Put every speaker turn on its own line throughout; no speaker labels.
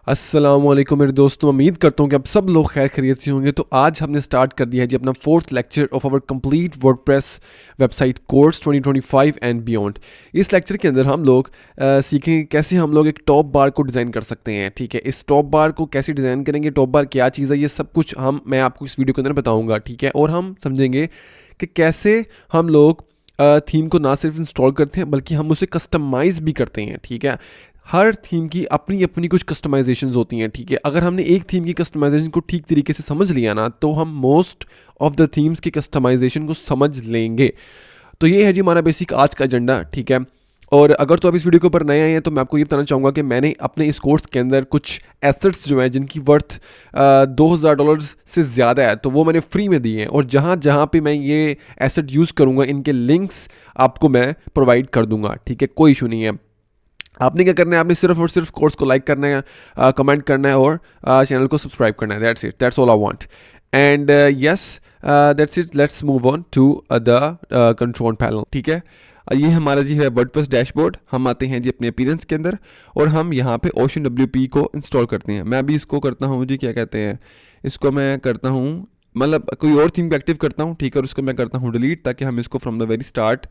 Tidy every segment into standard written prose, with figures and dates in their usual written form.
अस्सलामुअलैकुम मेरे दोस्तों, उम्मीद करता हूँ कि आप सब लोग खैर खैरियत से होंगे। तो आज हमने स्टार्ट कर दिया है जी अपना fourth lecture of our complete WordPress website course 2025 and beyond. इस लेक्चर के अंदर हम लोग सीखेंगे कैसे हम लोग एक टॉप बार को डिज़ाइन कर सकते हैं। ठीक है, इस टॉप बार को कैसे डिज़ाइन करेंगे, टॉप बार क्या चीज़ है, ये सब कुछ मैं आपको इस वीडियो के अंदर बताऊँगा। ठीक है, और हम समझेंगे कि कैसे हम लोग थीम को ना सिर्फ इंस्टॉल करते हैं बल्कि हम उसे कस्टमाइज़ भी करते हैं। ठीक है, हर थीम की अपनी अपनी कुछ कस्टमाइजेशंस होती हैं। ठीक है, अगर हमने एक थीम की कस्टमाइजेशन को ठीक तरीके से समझ लिया ना, तो हम मोस्ट ऑफ द थीम्स की कस्टमाइजेशन को समझ लेंगे। तो ये है जी हमारा बेसिक आज का एजेंडा। ठीक है, और अगर तो आप इस वीडियो के ऊपर नए आए हैं तो मैं आपको ये बताना चाहूँगा कि मैंने अपने इस कोर्स के अंदर कुछ एसेट्स जो हैं जिनकी वर्थ $2000 से ज़्यादा है, तो वो मैंने फ्री में दिए हैं। और जहाँ जहाँ पे मैं ये एसेट यूज़ करूँगा, इनके लिंक्स आपको मैं प्रोवाइड कर दूंगा। ठीक है, कोई इशू नहीं है। आपने क्या करना है, आपने सिर्फ और सिर्फ कोर्स को लाइक करना है, कमेंट करना है और चैनल को सब्सक्राइब करना है। That's it, that's all I want. And yes, that's it, let's move on to the control panel. ठीक है, ये हमारा जी है वर्डप्रेस डैशबोर्ड। हम आते हैं जी अपने अपीयरेंस के अंदर और हम यहाँ पे ओशन WP को इंस्टॉल करते हैं। मैं अभी इसको करता हूँ जी, क्या कहते हैं इसको, मैं करता हूँ मतलब कोई और थीम को एक्टिव करता हूँ। ठीक है, और उसको मैं करता हूँ डिलीट, ताकि हम इसको फ्रॉम द वेरी स्टार्ट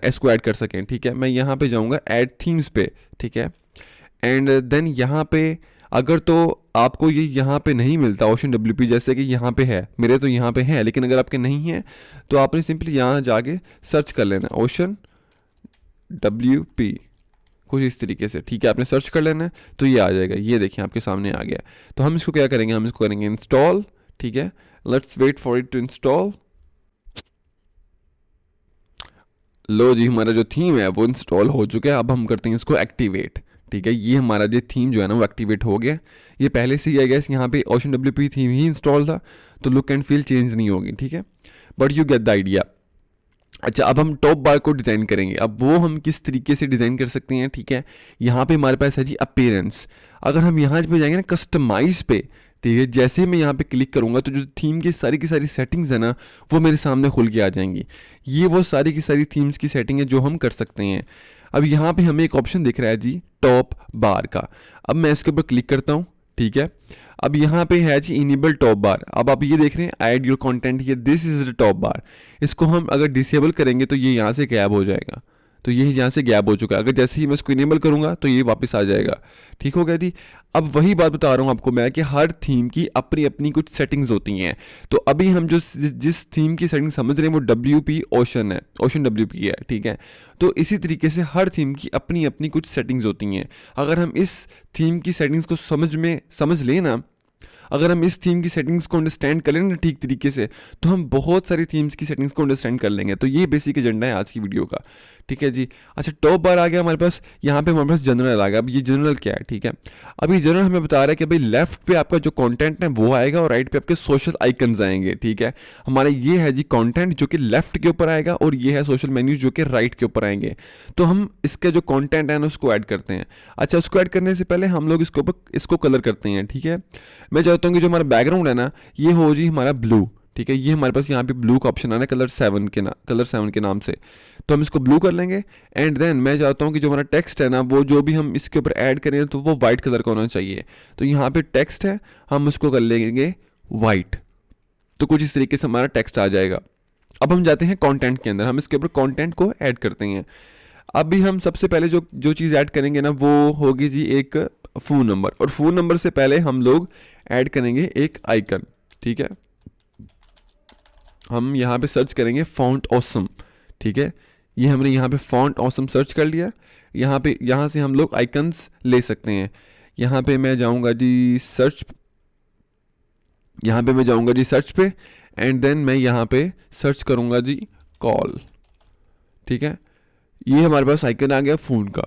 इसको ऐड कर सकें। ठीक है, मैं यहाँ पे जाऊँगा ऐड थीम्स पे। ठीक है, एंड देन यहाँ पे अगर तो आपको ये यहाँ पे नहीं मिलता ओशन WP, जैसे कि यहाँ पे है, मेरे तो यहाँ पे है, लेकिन अगर आपके नहीं है तो आपने सिंपली यहाँ जाके सर्च कर लेना ओशन WP, कुछ इस तरीके से। ठीक है, आपने सर्च कर लेना है तो ये आ जाएगा। ये देखिए आपके सामने आ गया। तो हम इसको क्या करेंगे, हम इसको करेंगे इंस्टॉल। ठीक है, let's wait for it to install. लो जी, हमारा जो थीम है वो इंस्टॉल हो चुका है। अब हम करते हैं इसको एक्टिवेट। ठीक है, ये हमारा जो थीम जो है ना वो एक्टिवेट हो गया। ये पहले से ही आई गेस यहाँ पे ओशन WP थीम ही इंस्टॉल था, तो लुक एंड फील चेंज नहीं होगी। ठीक है, but you get the idea. अच्छा, अब हम टॉप बार को डिज़ाइन करेंगे। अब वो हम किस तरीके से डिज़ाइन कर सकते हैं। ठीक है, यहाँ पे हमारे पास है जी अपीयरेंस। अगर हम यहाँ पे जाएंगे ना कस्टमाइज पे, ठीक है, जैसे ही मैं यहाँ पे क्लिक करूँगा तो जो थीम की सारी सेटिंग्स है ना वो मेरे सामने खुल के आ जाएंगी। ये वो सारी की सारी थीम्स की सेटिंग है जो हम कर सकते हैं। अब यहाँ पे हमें एक ऑप्शन दिख रहा है जी टॉप बार का। अब मैं इसके ऊपर क्लिक करता हूँ। ठीक है, अब यहाँ पे है जी इनेबल टॉप बार। अब आप ये देख रहे हैं add your content here, this is the top बार। इसको हम अगर डिसेबल करेंगे तो ये यहाँ से गैप हो जाएगा। तो ये यहाँ से गैप हो चुका है। अगर जैसे ही मैं इसको इनेबल करूँगा तो ये वापस आ जाएगा। ठीक हो गया जी। अब वही बात बता रहा हूँ आपको मैं कि हर थीम की अपनी अपनी कुछ सेटिंग्स होती हैं। तो अभी हम जो जिस थीम की सेटिंग समझ रहे हैं वो WP ओशन है, ओशन WP है। ठीक है, तो इसी तरीके से हर थीम की अपनी अपनी कुछ सेटिंग्स होती हैं। अगर हम इस थीम की सेटिंग्स को समझ लें ना, अगर हम इस थीम की सेटिंग्स को अंडरस्टैंड कर लें ना ठीक तरीके से, तो हम बहुत सारी थीम्स की सेटिंग्स को अंडरस्टैंड कर लेंगे। तो ये बेसिक एजेंडा है आज की वीडियो का। ठीक है जी। अच्छा, टॉप बार आ गया हमारे पास, यहाँ पे हमारे पास जनरल आ गया। अब ये जनरल क्या है, ठीक है, अब ये जनरल हमें बता रहा है कि भाई लेफ्ट पे आपका जो कंटेंट है वो आएगा और राइट पे आपके सोशल आइकन्स आएंगे। ठीक है, हमारा ये है जी कंटेंट जो कि लेफ्ट के ऊपर आएगा और ये है सोशल मेन्यूज जो कि राइट के ऊपर आएंगे। तो हम इसका जो कंटेंट है ना उसको ऐड करते हैं। अच्छा, उसको ऐड करने से पहले हम लोग इसको कलर करते हैं। ठीक है, मैं चाहता हूँ कि जो हमारा बैकग्राउंड है ना ये हो जी हमारा ब्लू। ठीक है, ये हमारे पास यहाँ पे ब्लू का ऑप्शन आना है कलर 7 के नाम से। तो हम इसको ब्लू कर लेंगे। एंड देन मैं चाहता हूँ कि जो हमारा टेक्स्ट है ना वो जो भी हम इसके ऊपर ऐड करें तो वो वाइट कलर का होना चाहिए। तो यहाँ पे टेक्स्ट है, हम उसको कर लेंगे वाइट। तो कुछ इस तरीके से हमारा टेक्स्ट आ जाएगा। अब हम जाते हैं कंटेंट के अंदर, हम इसके ऊपर कंटेंट को ऐड करते हैं। अभी हम सबसे पहले जो जो चीज़ ऐड करेंगे ना वो होगी जी एक फ़ोन नंबर, और फ़ोन नंबर से पहले हम लोग ऐड करेंगे एक आइकन। ठीक है, हम यहाँ पे सर्च करेंगे फॉन्ट ऑसम। ठीक है, ये हमने यहाँ पे फॉन्ट ऑसम सर्च कर लिया। यहाँ से हम लोग आइकन्स ले सकते हैं। यहाँ पे मैं जाऊँगा जी सर्च, पे एंड देन मैं यहाँ पे सर्च करूँगा जी कॉल। ठीक है, ये हमारे पास आइकन आ गया फ़ोन का।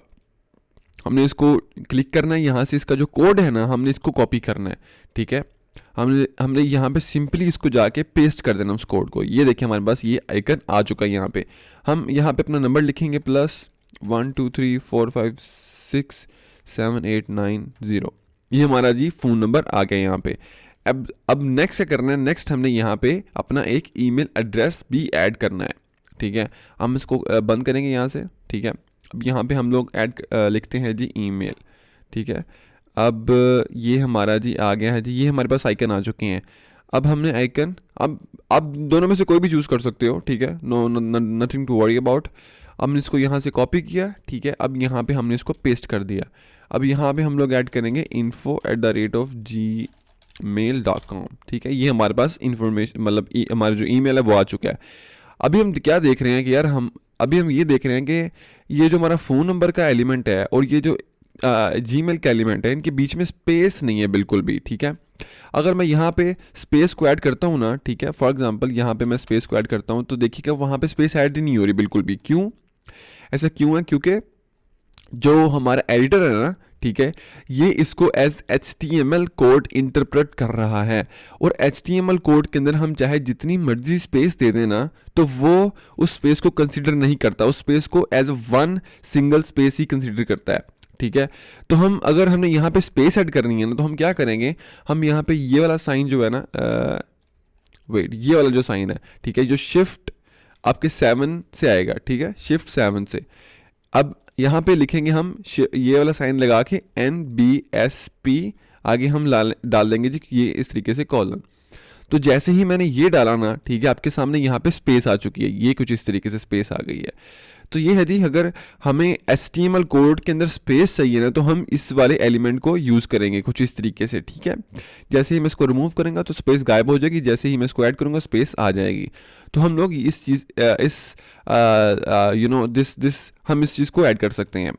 हमने इसको क्लिक करना है, यहाँ से इसका जो कोड है ना हमने इसको कॉपी करना है। ठीक है, हमने यहाँ पे सिंपली इसको जाके पेस्ट कर देना उस कोड को। ये देखिए हमारे पास ये आइकन आ चुका है। यहाँ पे हम यहाँ पे अपना नंबर लिखेंगे +1 2 3 4 5 6 7 8 9 0। ये हमारा जी फ़ोन नंबर आ गया यहाँ पे। अब नेक्स्ट क्या करना है, नेक्स्ट हमने यहाँ पे अपना एक ईमेल एड्रेस भी ऐड करना है। ठीक है, हम इसको बंद करेंगे यहाँ से। ठीक है, अब यहाँ पे हम लोग लिखते हैं जी ईमेल। ठीक है, अब ये हमारा जी आ गया है जी, ये हमारे पास आइकन आ चुके हैं। अब हमने आइकन, अब आप दोनों में से कोई भी चूज़ कर सकते हो, ठीक है, no nothing to worry about. हमने इसको यहाँ से कॉपी किया, ठीक है, अब यहाँ पे हमने इसको पेस्ट कर दिया। अब यहाँ पे हम लोग ऐड करेंगे info@gmail.com, ठीक है, ये हमारे पास इंफॉर्मेशन मतलब हमारा जो ईमेल है वो आ चुका है। अभी हम क्या देख रहे हैं कि यार अभी हम ये देख रहे हैं कि ये जो हमारा फ़ोन नंबर का एलिमेंट है और ये जो जीमेल का एलिमेंट है, इनके बीच में स्पेस नहीं है बिल्कुल भी, ठीक है। अगर मैं यहाँ पे स्पेस को ऐड करता हूँ ना, ठीक है, फॉर एग्जांपल यहाँ पे मैं स्पेस को ऐड करता हूँ तो देखिएगा वहाँ पे स्पेस ऐड ही नहीं हो रही बिल्कुल भी। क्यों ऐसा क्यों है? क्योंकि जो हमारा एडिटर है ना, ठीक है, ये इसको एज HTML कोड इंटरप्रेट कर रहा है, और HTML कोड के अंदर हम चाहे जितनी मर्जी स्पेस दे दें ना, तो वो उस स्पेस को कंसीडर नहीं करता, उस स्पेस को एज वन सिंगल स्पेस ही कंसीडर करता है, ठीक है। तो अगर हमने यहाँ पे स्पेस ऐड करनी है ना, तो हम क्या करेंगे, हम यहाँ पे ये वाला साइन जो है ना, वेट, ये वाला जो साइन है, ठीक है, जो शिफ्ट आपके 7 से आएगा, ठीक है, शिफ्ट 7 से। अब यहाँ पे लिखेंगे हम ये वाला साइन लगा के NBSP, आगे हम डाल देंगे जी ये इस तरीके से कॉलन। तो जैसे ही मैंने ये डाला ना, ठीक है, आपके सामने यहाँ पे स्पेस आ चुकी है, ये कुछ इस तरीके से स्पेस आ गई है। तो ये है जी, अगर हमें HTML कोड के अंदर स्पेस चाहिए ना, तो हम इस वाले एलिमेंट को यूज़ करेंगे कुछ इस तरीके से, ठीक है। जैसे ही मैं इसको रिमूव करूँगा तो स्पेस गायब हो जाएगी, जैसे ही मैं इसको ऐड करूँगा स्पेस आ जाएगी। तो हम लोग इस चीज़ हम इस चीज़ को ऐड कर सकते हैं।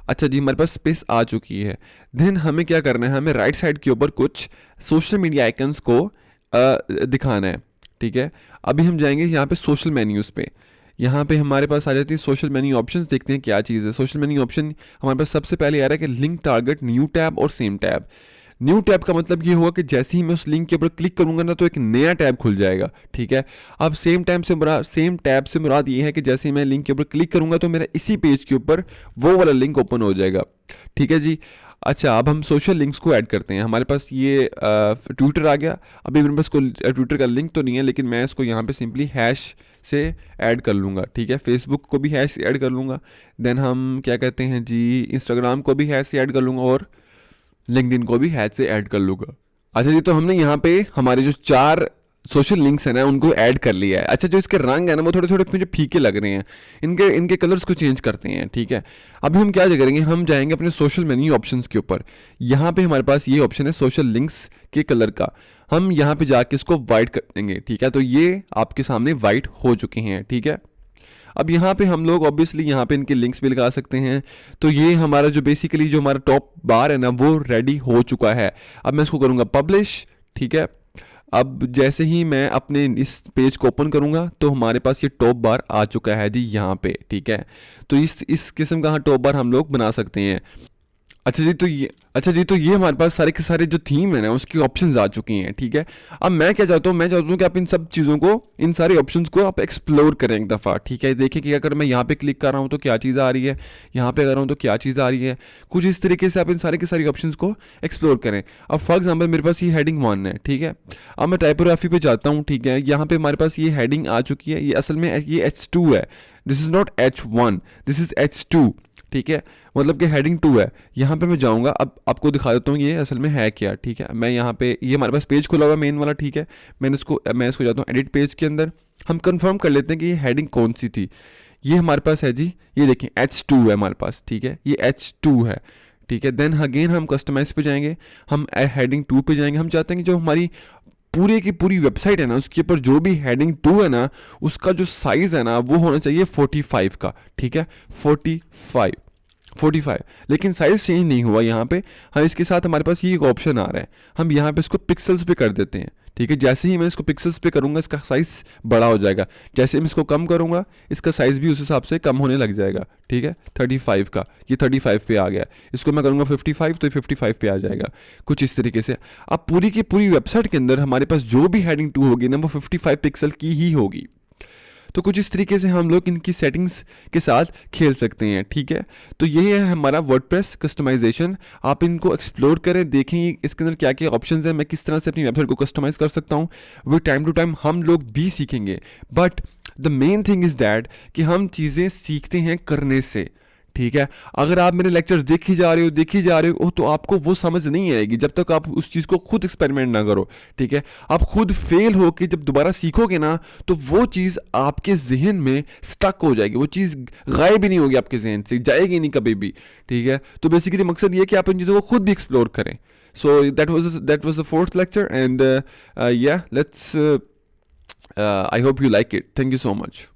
अच्छा जी, हमारे पास स्पेस आ चुकी है। देन हमें क्या करना है, हमें राइट साइड के ऊपर कुछ सोशल मीडिया आइकन्स को दिखाना है, ठीक है। अभी हम जाएंगे यहाँ पे सोशल मेन्यूज़ पे, यहाँ पे हमारे पास आ जाती है सोशल मेन्यू ऑप्शंस। देखते हैं क्या चीज़ है। सोशल मेन्यू ऑप्शन हमारे पास सबसे पहले आ रहा है कि लिंक, टारगेट, न्यू टैब और सेम टैब। न्यू टैब का मतलब ये होगा कि जैसे ही मैं उस लिंक के ऊपर क्लिक करूंगा ना, तो एक नया टैब खुल जाएगा, ठीक है। अब सेम टैब से मुराद ये है कि जैसे ही मैं लिंक के ऊपर क्लिक करूंगा तो मेरा इसी पेज के ऊपर वो वाला लिंक ओपन हो जाएगा, ठीक है जी। अच्छा, अब हम सोशल लिंक्स को ऐड करते हैं। हमारे पास ये ट्विटर आ गया। अभी मेरे पास ट्विटर का लिंक तो नहीं है, लेकिन मैं इसको यहाँ पे सिंपली हैश से ऐड कर लूँगा, ठीक है। फेसबुक को भी हैश से ऐड कर लूँगा। देन हम क्या कहते हैं जी, इंस्टाग्राम को भी हैश से ऐड कर लूँगा और लिंक्डइन को भी हैश से ऐड कर लूँगा। अच्छा जी, तो हमने यहाँ पे हमारे जो 4 सोशल लिंक्स है ना उनको ऐड कर लिया है। अच्छा, जो इसके रंग है ना वो थोड़े थोड़े मुझे फीके लग रहे हैं, इनके कलर्स को चेंज करते हैं, ठीक है। अभी हम क्या करेंगे, हम जाएंगे अपने सोशल मेन्यू ऑप्शंस के ऊपर। यहाँ पे हमारे पास ये ऑप्शन है सोशल लिंक्स के कलर का। हम यहाँ पे जाके इसको वाइट कर देंगे, ठीक है। तो ये आपके सामने वाइट हो चुके हैं, ठीक है। अब यहाँ पे हम लोग ऑब्वियसली यहाँ पे इनके लिंक्स भी लगा सकते हैं। तो ये हमारा जो बेसिकली जो हमारा टॉप बार है ना वो रेडी हो चुका है। अब मैं इसको करूँगा पब्लिश, ठीक है। अब जैसे ही मैं अपने इस पेज को ओपन करूंगा तो हमारे पास ये टॉप बार आ चुका है जी यहाँ पे, ठीक है। तो इस किस्म का टॉप बार हम लोग बना सकते हैं। अच्छा जी, तो ये हमारे पास सारे के सारे जो थीम है ना उसकी ऑप्शंस आ चुकी हैं, ठीक है। अब मैं क्या चाहता हूँ, मैं चाहता हूँ कि आप इन सब चीज़ों को, इन सारे ऑप्शंस को आप एक्सप्लोर करें एक दफ़ा, ठीक है। देखिए कि अगर मैं यहाँ पे क्लिक कर रहा हूँ तो क्या चीज़ आ रही है, यहाँ पे कर रहा हूँ तो क्या चीज़ आ रही है। कुछ इस तरीके से आप इन सारे के सारी ऑप्शंस को एक्सप्लोर करें। अब फॉर एग्जाम्पल मेरे पास ये हेडिंग 1 है, ठीक है। अब मैं टाइपोग्राफी पे जाता हूँ, ठीक है। यहाँ पे हमारे पास ये हेडिंग आ चुकी है। ये असल में ये H2 है, this is not H1, this is H2, ठीक है। मतलब कि हेडिंग 2 है। यहाँ पे मैं जाऊँगा, अब आपको दिखा देता हूँ ये असल में है क्या, ठीक है। मैं यहाँ पे, ये हमारे पास पेज खुला हुआ है मेन वाला, ठीक है। मैं इसको जाता हूँ एडिट पेज के अंदर। हम कंफर्म कर लेते हैं कि ये हेडिंग कौन सी थी। ये हमारे पास है जी, ये देखें H2 है हमारे पास, ठीक है, ये H2 है, ठीक है। देन अगेन हम कस्टमाइज पे जाएंगे, हम हेडिंग 2 पे जाएंगे। हम चाहते हैं कि जो हमारी पूरी की पूरी वेबसाइट है ना उसके ऊपर जो भी हेडिंग 2 है ना उसका जो साइज़ है ना वो होना चाहिए 45 का, ठीक है, 45। लेकिन साइज़ चेंज नहीं हुआ यहाँ पे। हाँ, इसके साथ हमारे पास ये एक ऑप्शन आ रहा है, हम यहाँ पे इसको पिक्सल्स पे कर देते हैं, ठीक है। जैसे ही मैं इसको पिक्सल्स पे करूँगा इसका साइज़ बड़ा हो जाएगा। जैसे मैं इसको कम करूँगा इसका साइज़ भी उस हिसाब से कम होने लग जाएगा, ठीक है। 35 का, ये 35 पे आ गया। इसको मैं करूँगा 55 तो 55 पे आ जाएगा, कुछ इस तरीके से। अब पूरी की पूरी वेबसाइट के अंदर हमारे पास जो भी हेडिंग 2 होगी ना वो 55 पिक्सल की ही होगी। तो कुछ इस तरीके से हम लोग इनकी सेटिंग्स के साथ खेल सकते हैं, ठीक है। तो ये है हमारा वर्डप्रेस कस्टमाइजेशन। आप इनको एक्सप्लोर करें, देखें इसके अंदर क्या क्या ऑप्शंस हैं, मैं किस तरह से अपनी वेबसाइट को कस्टमाइज़ कर सकता हूँ। वो टाइम टू टाइम हम लोग भी सीखेंगे, but the main thing is that कि हम चीज़ें सीखते हैं करने से, ठीक है। अगर आप मेरे लेक्चर्स देखी जा रहे हो तो आपको वो समझ नहीं आएगी जब तक आप उस चीज़ को खुद एक्सपेरिमेंट ना करो, ठीक है। आप खुद फेल होके जब दोबारा सीखोगे ना तो वो चीज़ आपके जहन में स्टक हो जाएगी, वो चीज़ गायब ही नहीं होगी, आपके जहन से जाएगी नहीं कभी भी, ठीक है। तो बेसिकली मकसद ये है कि आप इन चीज़ों को खुद भी एक्सप्लोर करें। So that was the fourth lecture and yeah let's I hope you like it. Thank you so much.